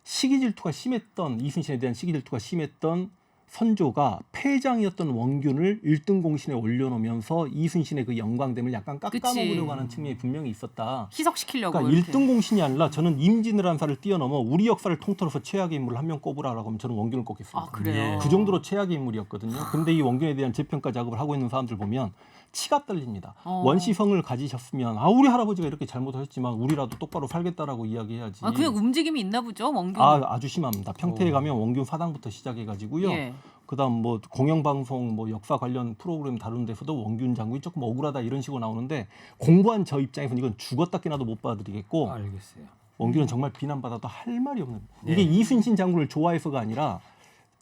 시기질투가 심했던 이순신에 대한 시기질투가 심했던 선조가 패장이었던 원균을 1등 공신에 올려놓으면서 이순신의 그 영광됨을 약간 깎아먹으려고 하는 측면이 분명히 있었다. 희석시키려고. 그러니까 이렇게. 1등 공신이 아니라 저는 임진왜란사를 뛰어넘어 우리 역사를 통틀어서 최악의 인물을 한 명 꼽으라라고 하면 저는 원균을 꼽겠습니다. 아 그래요. 그 정도로 최악의 인물이었거든요. 근데 이 원균에 대한 재평가 작업을 하고 있는 사람들 보면 치가 떨립니다. 원시성을 가지셨으면 우리 할아버지가 이렇게 잘못하셨지만 우리라도 똑바로 살겠다라고 이야기해야지. 아 그냥 움직임이 있나 보죠 원균. 아주 심합니다. 평택에 가면 원균 사당부터 시작해가지고요. 예. 그다음 뭐 공영방송 뭐 역사 관련 프로그램 다루는 데서도 원균 장군이 조금 억울하다 이런 식으로 나오는데 공부한 저 입장에서는 이건 죽었다 깨나도 못 봐드리겠고 알겠어요. 원균은 정말 비난받아도 할 말이 없는. 이게 이순신 장군을 좋아해서가 아니라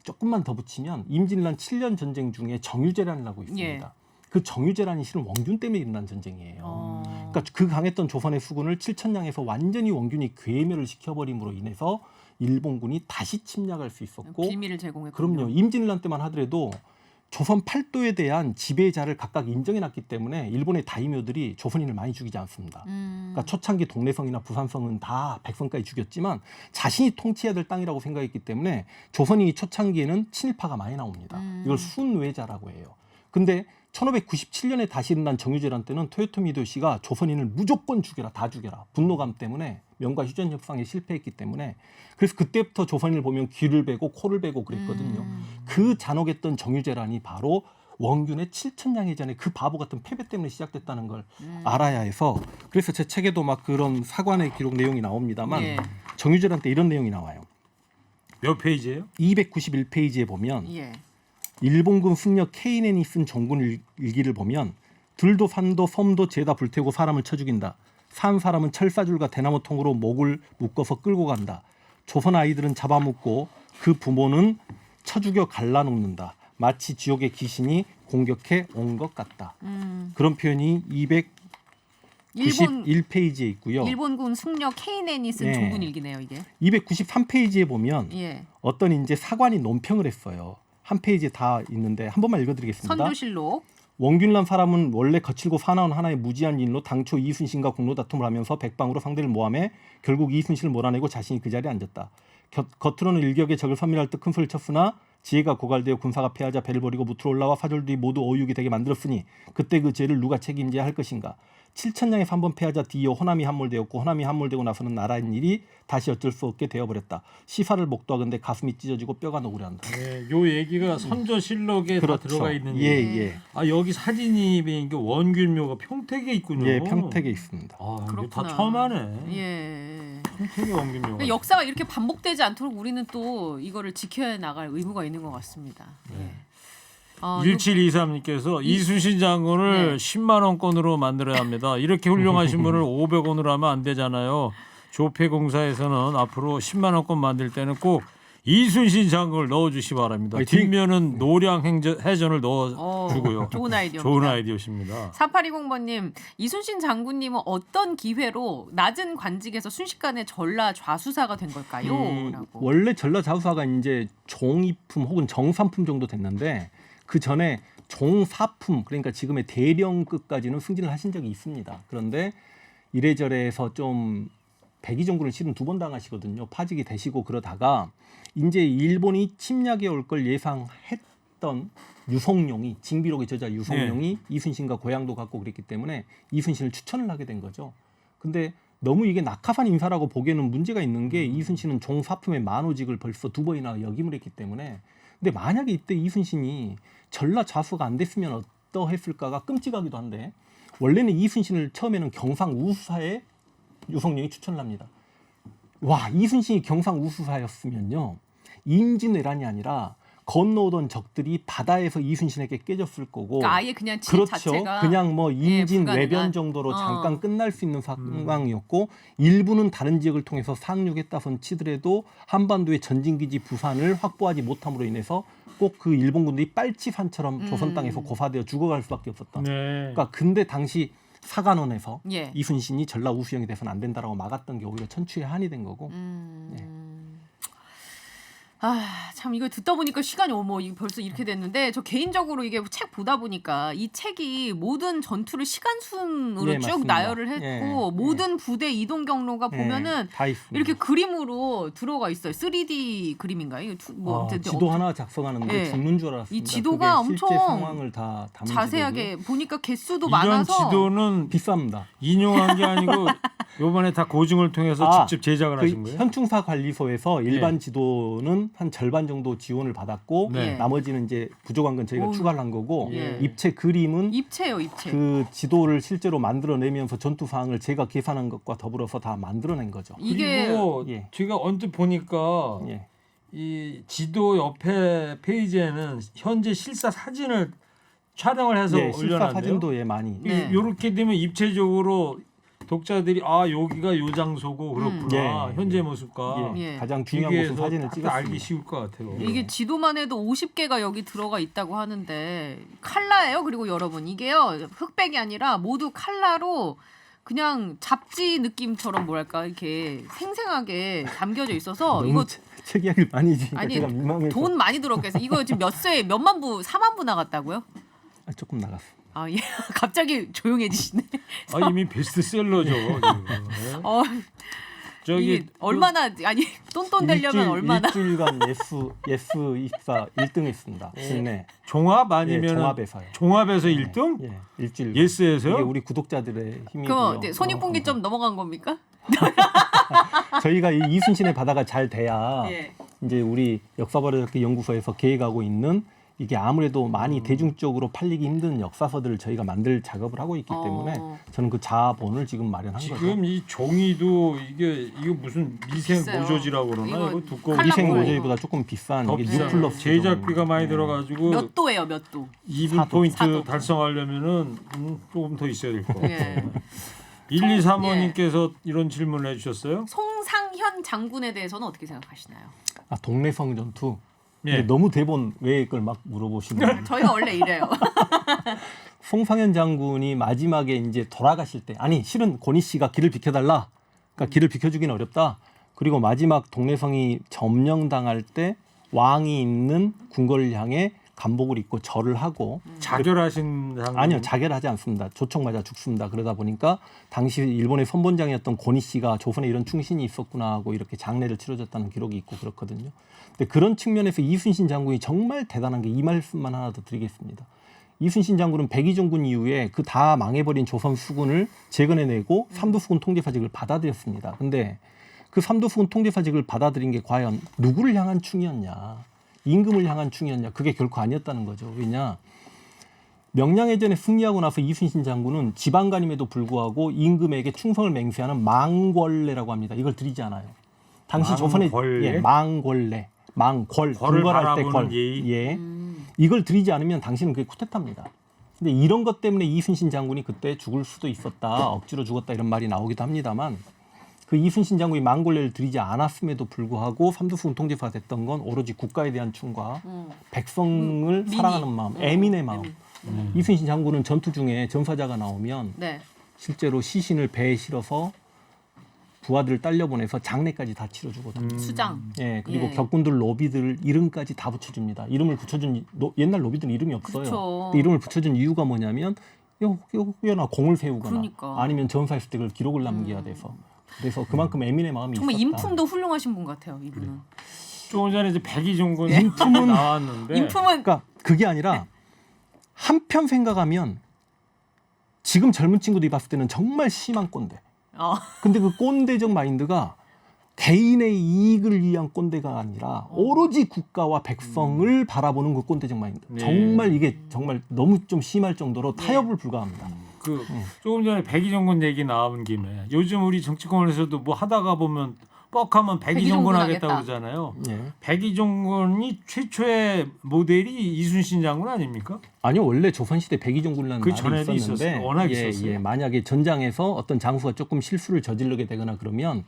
조금만 더 붙이면 임진란 7년 전쟁 중에 정유재란이라고 있습니다. 예. 그 정유재란이 실은 원균 때문에 일어난 전쟁이에요. 그러니까 그 강했던 조선의 수군을 칠천량에서 완전히 원균이 괴멸을 시켜버림으로 인해서 일본군이 다시 침략할 수 있었고 빌미를 제공했군요. 그럼요. 임진왜란 때만 하더라도 조선 팔도에 대한 지배자를 각각 인정해놨기 때문에 일본의 다이묘들이 조선인을 많이 죽이지 않습니다. 그러니까 초창기 동래성이나 부산성은 다 백성까지 죽였지만 자신이 통치해야 될 땅이라고 생각했기 때문에 조선인이 초창기에는 친일파가 많이 나옵니다. 이걸 순외자라고 해요. 근데 1597년에 다시 일어난 정유재란 때는 토요토미 히데요시가 조선인을 무조건 죽여라, 다 죽여라. 분노감 때문에 명과 휴전 협상에 실패했기 때문에 그래서 그때부터 조선인을 보면 귀를 베고 코를 베고 그랬거든요. 그 잔혹했던 정유재란이 바로 원균의 칠천량해전의 그 바보 같은 패배 때문에 시작됐다는 걸 알아야 해서 그래서 제 책에도 막 그런 사관의 기록 내용이 나옵니다만 예. 정유재란 때 이런 내용이 나와요. 몇 페이지예요? 291페이지에 보면 예. 일본군 승려 케이넨이 쓴 정군 일기를 보면 들도 산도 섬도 죄다 불태우고 사람을 쳐 죽인다. 산 사람은 철사줄과 대나무통으로 목을 묶어서 끌고 간다. 조선 아이들은 잡아먹고 그 부모는 쳐 죽여 갈라놓는다. 마치 지옥의 귀신이 공격해 온 것 같다. 그런 표현이 291페이지에 있고요. 일본군 숙녀 케이넨이 쓴 네. 종군 일기네요, 이게. 293페이지에 보면 예. 어떤 이제 사관이 논평을 했어요. 한 페이지에 다 있는데 한 번만 읽어드리겠습니다. 선조실록. 원균란 사람은 원래 거칠고 사나운 하나의 무지한 인로 당초 이순신과 공로 다툼을 하면서 백방으로 상대를 모함해 결국 이순신을 몰아내고 자신이 그 자리에 앉았다. 겉으로는 일격의 적을 섬멸할 듯 큰 소리를 쳤으나 지혜가 고갈되어 군사가 패하자 배를 버리고 무트로 올라와 사절들이 모두 어육이 되게 만들었으니 그때 그 죄를 누가 책임져야 할 것인가. 7천량에서 한 번 패하자 뒤이어 호남이 함몰되었고 호남이 함몰되고 나서는 나라의 일이 다시 어쩔 수 없게 되어버렸다. 시사를 목도하건대 가슴이 찢어지고 뼈가 녹으려한다. 네, 요 얘기가 선조실록에 다 들어가 있는 예, 얘기. 예. 아 여기 사진이 이게 원균묘가 평택에 있군요. 예, 평택에 있습니다. 아 이게 그렇구나. 다 처음 하네. 예. 평택에 원균묘가. 그러니까 역사가 이렇게 반복되지 않도록 우리는 또 이거를 지켜야 나갈 의무가 있는 것 같습니다. 예. 1723님께서 이순신 장군을 네. 10만 원권으로 만들어야 합니다. 이렇게 훌륭하신 분을 500원으로 하면 안 되잖아요. 조폐공사에서는 앞으로 10만 원권 만들 때는 꼭 이순신 장군을 넣어주시 바랍니다. 화이팅! 뒷면은 노량 해전을 넣어주고요. 좋은 아이디어입니다. 좋은 아이디어십니다. 4820번님, 이순신 장군님은 어떤 기회로 낮은 관직에서 순식간에 전라 좌수사가 된 걸까요? 라고. 원래 전라좌우사가 이제 종이품 혹은 정삼품 정도 됐는데 그 전에 종사품 그러니까 지금의 대령급까지는 승진을 하신 적이 있습니다. 그런데 이래저래해서 좀 백의종군을 실은 2번 당하시거든요. 파직이 되시고 그러다가 이제 일본이 침략해 올 걸 예상했던 유성룡이 징비록의 저자 유성룡이 이순신과 고향도 갖고 그랬기 때문에 이순신을 추천을 하게 된 거죠. 근데 너무 이게 낙하산 인사라고 보기에는 문제가 있는 게 이순신은 종사품의 만호직을 벌써 2번이나 역임을 했기 때문에 근데 만약에 이때 이순신이 전라 좌수가 안 됐으면 어떠했을까가 끔찍하기도 한데 원래는 이순신을 처음에는 경상 우수사에 유성룡이 추천을 합니다. 와 이순신이 경상 우수사였으면요 임진왜란이 아니라 건너오던 적들이 바다에서 이순신에게 깨졌을 거고 그러니까 아예 그냥 진 그렇죠. 자체가 그냥 뭐 임진 불가능한. 외변 정도로 잠깐 끝날 수 있는 상황이었고 일부는 다른 지역을 통해서 상륙했다손 치더라도 한반도의 전진기지 부산을 확보하지 못함으로 인해서 꼭 그 일본군들이 빨치산처럼 조선 땅에서 고사되어 죽어갈 수밖에 없었다. 네. 그러니까 근데 당시 사관원에서 예. 이순신이 전라 우수영이 돼서는 안 된다라고 막았던 게 오히려 천추의 한이 된 거고. 아, 참 이거 듣다 보니까 시간이 어머 이거 벌써 이렇게 됐는데 저 개인적으로 이게 책 보다 보니까 이 책이 모든 전투를 시간순으로 예, 쭉 맞습니다. 나열을 했고 예, 모든 부대 이동 경로가 보면은 다 있습니다. 이렇게 그림으로 들어가 있어요. 3D 그림인가요? 이거 어쨌든 지도 하나 작성하는데 예. 죽는 줄 알았습니다. 이 지도가 그게 실제 엄청 상황을 다 담은 자세하게 보니까 개수도 이런 많아서 지도는 비쌉니다. 인용한 게 아니고 요번에 다 고증을 통해서 직접 제작을 하신 그 거예요? 현충사 관리소에서 일반 지도는 한 절반 정도 지원을 받았고 네. 나머지는 이제 부족한 건 저희가 어우. 추가를 한 거고 예. 입체 그림은 입체요, 입체. 그 지도를 실제로 만들어내면서 전투 사항을 제가 계산한 것과 더불어서 다 만들어낸 거죠. 이게 그리고 예. 제가 언뜻 보니까 예. 이 지도 옆에 페이지에는 현재 실사 사진을 촬영을 해서 예, 실사 올려놨네요. 사진도 예 많이. 네. 이렇게 되면 입체적으로 독자들이 아 여기가 요 장소고 그렇구나 예, 현재 예. 모습과 예. 예. 가장 중요한 곳은 비교해서 사진을 딱 찍었습니다. 알기 쉬울 것 같아요. 이게 지도만 해도 50개가 여기 들어가 있다고 하는데 칼라예요. 그리고 여러분 이게요 흑백이 아니라 모두 칼라로 그냥 잡지 느낌처럼 뭐랄까 이렇게 생생하게 담겨져 있어서 너무 이거 책 이야기를 많이 지니까 아니, 제가 민망해서 돈 많이 들었겠어. 이거 지금 몇 쇄에 몇만 부, 4만 부 나갔다고요? 조금 나갔어. 아 예, 갑자기 조용해지시네. 아 이미 베스트셀러죠. 지금. 네. 어, 저기 이게 얼마나 아니 똔똔 되려면 얼마나 일주일간 예스 입사 1등했습니다. 국내 종합 예, 아니면 종합에서요. 종합에서 1등? 예, 일주일. 예스에서요? 이게 우리 구독자들의 힘이고요. 그럼 네, 손익분기점 넘어간 겁니까? 저희가 이 이순신의 바다가 잘 돼야 예. 이제 우리 역사버려잡기 연구소에서 계획하고 있는 이게 아무래도 많이 대중적으로 팔리기 힘든 역사서들을 저희가 만들 작업을 하고 있기 때문에 저는 그 자본을 지금 마련한 거죠. 지금 이 종이도 이거 무슨 미생 비싸요. 모조지라고 그러나 이거 이거 두꺼운 칼라 미생 보여요. 모조이보다 조금 비싼 더 이게 비싸요. 뉴플러스 제작비가 많이 네. 들어가지고 몇 도예요, 몇 도? 2분 포인트 사도. 달성하려면은 조금 더 있어야 될 것 같아요. 예. 123호님께서 이런 질문을 해주셨어요. 송상현 장군에 대해서는 어떻게 생각하시나요? 동래성 전투 근데 예. 너무 대본 외의 걸 막 물어보시는 거예요. 저희가 원래 이래요. 송상현 장군이 마지막에 이제 돌아가실 때 아니 실은 고니 씨가 길을 비켜달라. 그러니까 길을 비켜주기는 어렵다. 그리고 마지막 동래성이 점령당할 때 왕이 있는 궁궐을 향해 간복을 입고 절을 하고 자결하신 장군. 아니요 자결하지 않습니다. 조총 맞아 죽습니다. 그러다 보니까 당시 일본의 선본장이었던 고니 씨가 조선에 이런 충신이 있었구나 하고 이렇게 장례를 치러줬다는 기록이 있고 그렇거든요. 근데 그런 측면에서 이순신 장군이 정말 대단한 게 이 말씀만 하나 더 드리겠습니다. 이순신 장군은 백의종군 이후에 그 다 망해버린 조선 수군을 재건해내고 삼도수군 통제사직을 받아들였습니다. 근데 그 삼도수군 통제사직을 받아들인 게 과연 누구를 향한 충이었냐? 임금을 향한 충이었냐? 그게 결코 아니었다는 거죠. 왜냐? 명량해전에 승리하고 나서 이순신 장군은 지방간임에도 불구하고 임금에게 충성을 맹세하는 망궐례라고 합니다. 이걸 드리지 않아요. 당시 조선의 망궐례? 망궐례, 망궐, 궐을 궁궐할 때 바라보는 궐. 예의? 예. 이걸 드리지 않으면 당신은 그게 쿠데타입니다. 근데 이런 것 때문에 이순신 장군이 그때 죽을 수도 있었다. 억지로 죽었다 이런 말이 나오기도 합니다만 그 이순신 장군이 망골례를 드리지 않았음에도 불구하고 삼도수군 통제사가 됐던 건 오로지 국가에 대한 충과 백성을 민의. 사랑하는 마음, 애민의 마음. 이순신 장군은 전투 중에 전사자가 나오면 네. 실제로 시신을 배에 실어서 부하들을 딸려보내서 장례까지 다 치러주거든요. 수장. 예, 그리고 예. 격군들 로비들 이름까지 다 붙여줍니다. 이름을 붙여준 옛날 로비들은 이름이 없어요. 그쵸. 근데 이름을 붙여준 이유가 뭐냐면 혹여나 공을 세우거나 그러니까. 아니면 전사했을 때 그걸 기록을 남겨야 돼서 그래서 그만큼 애민의 마음이 정말 있었다. 인품도 훌륭하신 분 같아요. 이분은. 조금 전에 이제 백의종군 인품은- 나왔는데 인품은 그러니까 그게 아니라 한편 생각하면 지금 젊은 친구들이 봤을 때는 정말 심한 꼰대. 근데 그 꼰대적 마인드가 개인의 이익을 위한 꼰대가 아니라 오로지 국가와 백성을 바라보는 그 꼰대적 마인드. 네. 정말 이게 정말 너무 좀 심할 정도로 타협을 불가합니다. 그 조금 전에 백의종군 얘기 나온 김에 요즘 우리 정치권에서도 뭐 하다가 보면 뻑하면 백의종군 백의종군 하겠다고 하겠다. 그러잖아요. 예. 백의종군이 최초의 모델이 이순신 장군 아닙니까? 아니요 원래 조선시대 백의종군이라는 그 말이 전에도 있었는데 있었어요. 워낙 예, 있었어요. 예, 만약에 전장에서 어떤 장수가 조금 실수를 저지르게 되거나 그러면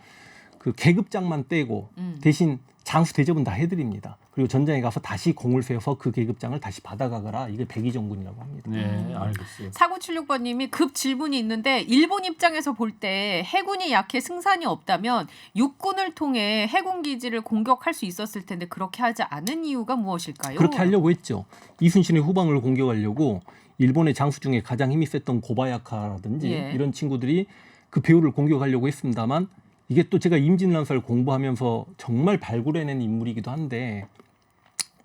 그 계급장만 떼고 대신 장수 대접은 다 해드립니다. 그리고 전장에 가서 다시 공을 세워서 그 계급장을 다시 받아가거라. 이게 백의종군이라고 합니다. 네, 알겠어요. 4976번님이 급 질문이 있는데 일본 입장에서 볼 때 해군이 약해 승산이 없다면 육군을 통해 해군 기지를 공격할 수 있었을 텐데 그렇게 하지 않은 이유가 무엇일까요? 그렇게 하려고 했죠. 이순신의 후방을 공격하려고 일본의 장수 중에 가장 힘이 셌던 고바야카라든지 예. 이런 친구들이 그 배후를 공격하려고 했습니다만 이게 또 제가 임진란사를 공부하면서 정말 발굴해낸 인물이기도 한데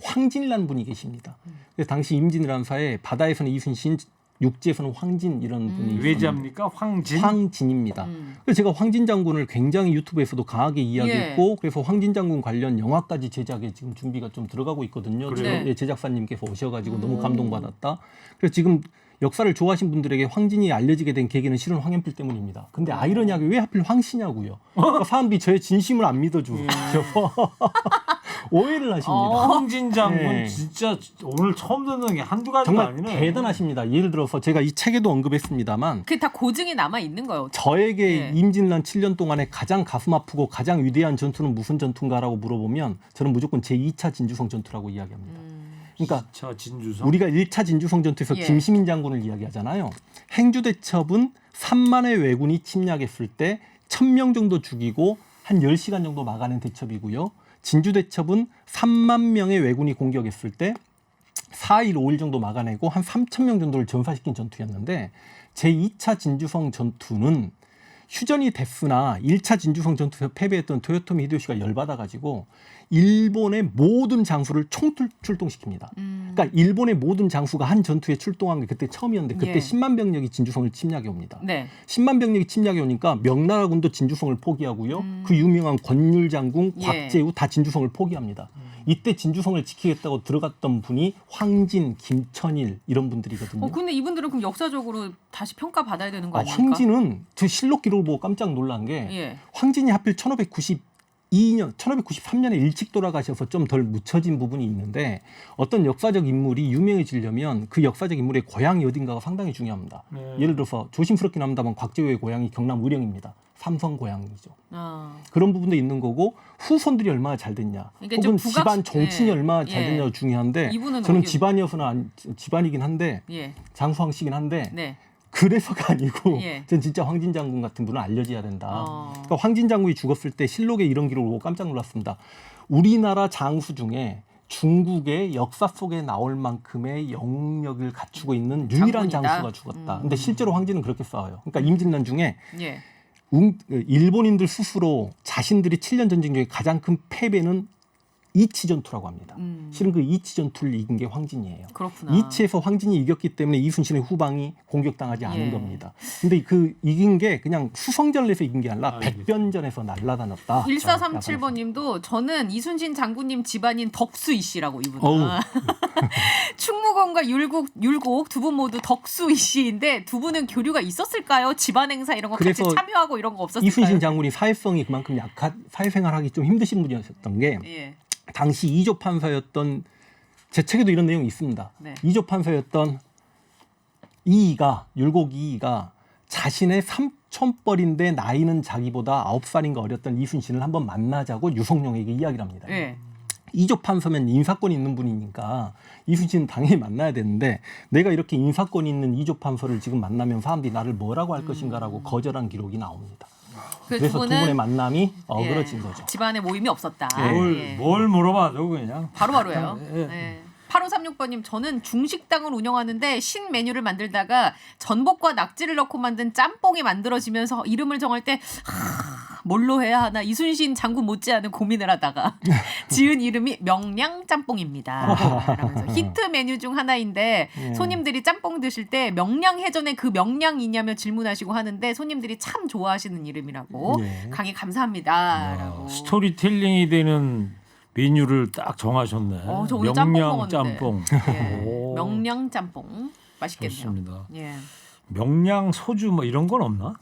황진이라는 분이 계십니다. 그래서 당시 임진란사에 바다에서는 이순신, 육지에서는 황진 이런 분이 있었는데 외자입니까? 황진? 황진입니다. 그래서 제가 황진 장군을 굉장히 유튜브에서도 강하게 이야기했고 그래서 황진 장군 관련 영화까지 제작에 지금 준비가 좀 들어가고 있거든요. 그래요? 예, 제작사님께서 오셔가지고 너무 감동받았다. 그래서 지금 역사를 좋아하신 분들에게 황진이 알려지게 된 계기는 실은 황현필 때문입니다. 근데 아이러니하게 왜 하필 황씨냐고요. 그러니까 사람들이 저의 진심을 안 믿어주셔서 오해를 하십니다. 황진 장군 네. 진짜 오늘 처음 듣는 게 한두 가지가 정말 아니네. 대단하십니다. 예를 들어서 제가 이 책에도 언급했습니다만 그게 다 고증이 남아 있는 거예요. 저에게 예. 임진란 7년 동안에 가장 가슴 아프고 가장 위대한 전투는 무슨 전투인가라고 물어보면 저는 무조건 제2차 진주성 전투라고 이야기합니다. 그러니까 자, 진주성. 우리가 1차 진주성 전투에서 예. 김시민 장군을 이야기하잖아요. 행주대첩은 3만의 왜군이 침략했을 때 1000명 정도 죽이고 한 10시간 정도 막아낸 대첩이고요. 진주대첩은 3만 명의 왜군이 공격했을 때 4일, 5일 정도 막아내고 한 3,000명 정도를 전사시킨 전투였는데 제2차 진주성 전투는 휴전이 됐으나 1차 진주성 전투에서 패배했던 토요토미 히데요시가 열받아가지고 일본의 모든 장수를 총출동시킵니다. 그러니까 일본의 모든 장수가 한 전투에 출동한 게 그때 처음이었는데 그때 예. 10만 병력이 진주성을 침략해 옵니다. 네. 10만 병력이 침략해 오니까 명나라군도 진주성을 포기하고요. 그 유명한 권율 장군, 예. 곽재우 다 진주성을 포기합니다. 이때 진주성을 지키겠다고 들어갔던 분이 황진, 김천일 이런 분들이거든요. 근데 이분들은 그럼 역사적으로 다시 평가받아야 되는 거 아닙니까? 황진은 저 실록 기록을 보고 깜짝 놀란 게 예. 황진이 하필 1592 92년 1593년에 일찍 돌아가셔서 좀 덜 묻혀진 부분이 있는데 어떤 역사적 인물이 유명해지려면 그 역사적 인물의 고향이 어딘가가 상당히 중요합니다. 네. 예를 들어서 조심스럽긴 합니다만 곽재우의 고향이 경남 의령입니다. 삼성 고향이죠. 아. 그런 부분도 있는 거고 후손들이 얼마나 잘 됐냐 그러니까 혹은 좀 집안 정친이 예. 얼마나 잘 예. 됐냐가 중요한데 이분은 저는 어디- 집안이어서는 집안이긴 한데 예. 장수왕 씨긴 한데 네. 그래서가 아니고 예. 전 진짜 황진 장군 같은 분은 알려져야 된다. 어. 그러니까 황진 장군이 죽었을 때 실록에 이런 기록을 보고 깜짝 놀랐습니다. 우리나라 장수 중에 중국의 역사 속에 나올 만큼의 영웅력을 갖추고 있는 유일한 장군이다? 장수가 죽었다. 근데 실제로 황진은 그렇게 싸워요. 그러니까 임진란 중에 예. 일본인들 스스로 자신들이 7년 전쟁 중에 가장 큰 패배는 이치 전투라고 합니다. 실은 그 이치 전투를 이긴 게 황진이에요. 그렇구나. 이치에서 황진이 이겼기 때문에 이순신의 후방이 공격당하지 않은 예. 겁니다. 근데 그 이긴 게 그냥 수성전에서 이긴 게 아니라 알겠습니다. 백변전에서 날라다녔다. 1437번님도 저는 이순신 장군님 집안인 덕수이 씨라고 이분은. 어우. 충무공과 율곡 두 분 모두 덕수이 씨인데 두 분은 교류가 있었을까요? 집안 행사 이런 거 같이 그래서 참여하고 이런 거 없었을까요? 이순신 장군이 사회성이 그만큼 사회생활하기 좀 힘드신 분이었던 게 예. 당시 이조 판사였던 제 책에도 이런 내용이 있습니다. 네. 이조 판사였던 율곡 이이가 자신의 삼촌뻘인데 나이는 자기보다 9살인가 어렸던 이순신을 한번 만나자고 유성룡에게 이야기를 합니다. 예. 이조 판사면 인사권이 있는 분이니까 이순신은 당연히 만나야 되는데 내가 이렇게 인사권이 있는 이조 판사를 지금 만나면 사람들이 나를 뭐라고 할 것인가라고 거절한 기록이 나옵니다. 그래서 두 분의 만남이 어그러진 거죠. 집안에 모임이 없었다. 뭘 물어봐도 그냥 바로바로예요. 예. 네. 8536번님 저는 중식당을 운영하는데 신 메뉴를 만들다가 전복과 낙지를 넣고 만든 짬뽕이 만들어지면서 이름을 정할 때 뭘로 해야 하나 이순신 장군 못지않은 고민을 하다가 지은 이름이 명량 짬뽕입니다. 히트 메뉴 중 하나인데 손님들이 짬뽕 드실 때 명량해전에 그 명량이냐며 질문하시고 하는데 손님들이 참 좋아하시는 이름이라고 강의 감사합니다라고. 스토리텔링이 되는 메뉴를 딱 정하셨네. 저 오늘 짬뽕 명량 먹었는데. 짬뽕. 예. 오. 명량 짬뽕 맛있겠네요. 좋습니다. 예. 명량 소주 뭐 이런 건 없나?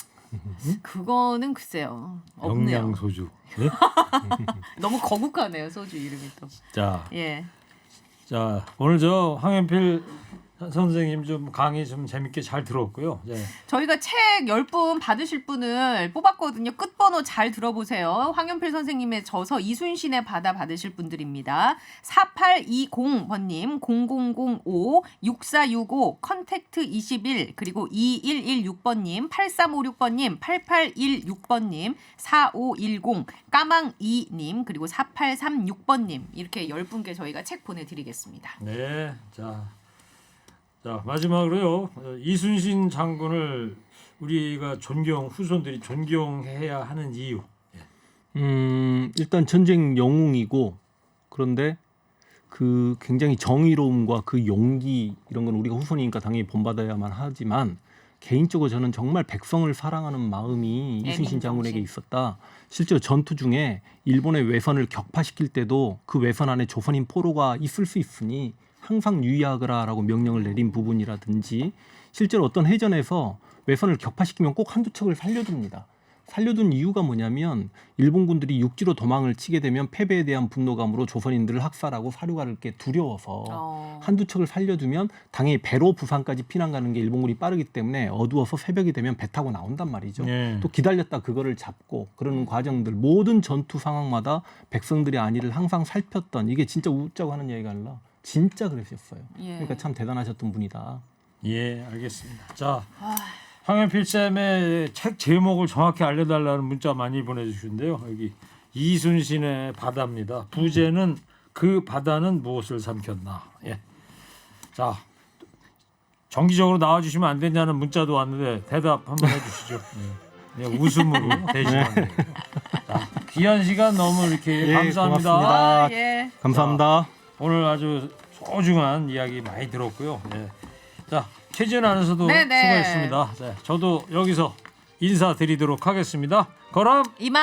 그거는 글쎄요. 없네요. 명량 소주. 네? 너무 거북하네요. 소주 이름이 또. 자, 예. 자 오늘 저 황현필 선생님 좀 강의 좀 재밌게 잘 들었고요. 네. 저희가 책 10분 받으실 분을 뽑았거든요. 끝번호 잘 들어보세요. 황현필 선생님의 저서 이순신의 바다 받으실 분들입니다. 4820번님, 0005, 6465, 컨택트 21, 그리고 2116번님, 8356번님, 8816번님, 4510, 까망2님, 그리고 4836번님 이렇게 10분께 저희가 책 보내드리겠습니다. 네, 자 마지막으로요. 이순신 장군을 우리가 후손들이 존경해야 하는 이유. 일단 전쟁 영웅이고 그런데 그 굉장히 정의로움과 그 용기 이런 건 우리가 후손이니까 당연히 본받아야만 하지만 개인적으로 저는 정말 백성을 사랑하는 마음이 이순신 장군에게 있었다. 실제로 전투 중에 일본의 외선을 격파시킬 때도 그 외선 안에 조선인 포로가 있을 수 있으니 항상 유의하거라라고 명령을 내린 부분이라든지 실제로 어떤 해전에서 외선을 격파시키면 꼭 한두 척을 살려둡니다. 살려둔 이유가 뭐냐면 일본군들이 육지로 도망을 치게 되면 패배에 대한 분노감으로 조선인들을 학살하고 사륙할 게 두려워서 한두 척을 살려두면 당연히 배로 부산까지 피난 가는 게 일본군이 빠르기 때문에 어두워서 새벽이 되면 배 타고 나온단 말이죠. 네. 또 기다렸다 그거를 잡고 그러는 과정들 모든 전투 상황마다 백성들의 안위를 항상 살폈던 이게 진짜 웃자고 하는 얘기가 아니라 진짜 그랬었어요. 그러니까 참 대단하셨던 분이다. 예, 알겠습니다. 자, 황현필 쌤의 책 제목을 정확히 알려달라는 문자 많이 보내주시는데요. 여기 이순신의 바다입니다. 부제는 그 바다는 무엇을 삼켰나. 예. 자, 정기적으로 나와주시면 안 되냐는 문자도 왔는데 대답 한번 해주시죠. 예. 예, 웃음으로 대신하는 거예요. 자, 귀한 시간 너무 이렇게 감사합니다. 고맙습니다. 예. 감사합니다. 오늘 아주 소중한 이야기 많이 들었고요. 예. 자, 최지은 아나운서도 네네. 수고했습니다. 자, 저도 여기서 인사드리도록 하겠습니다. 그럼 이만.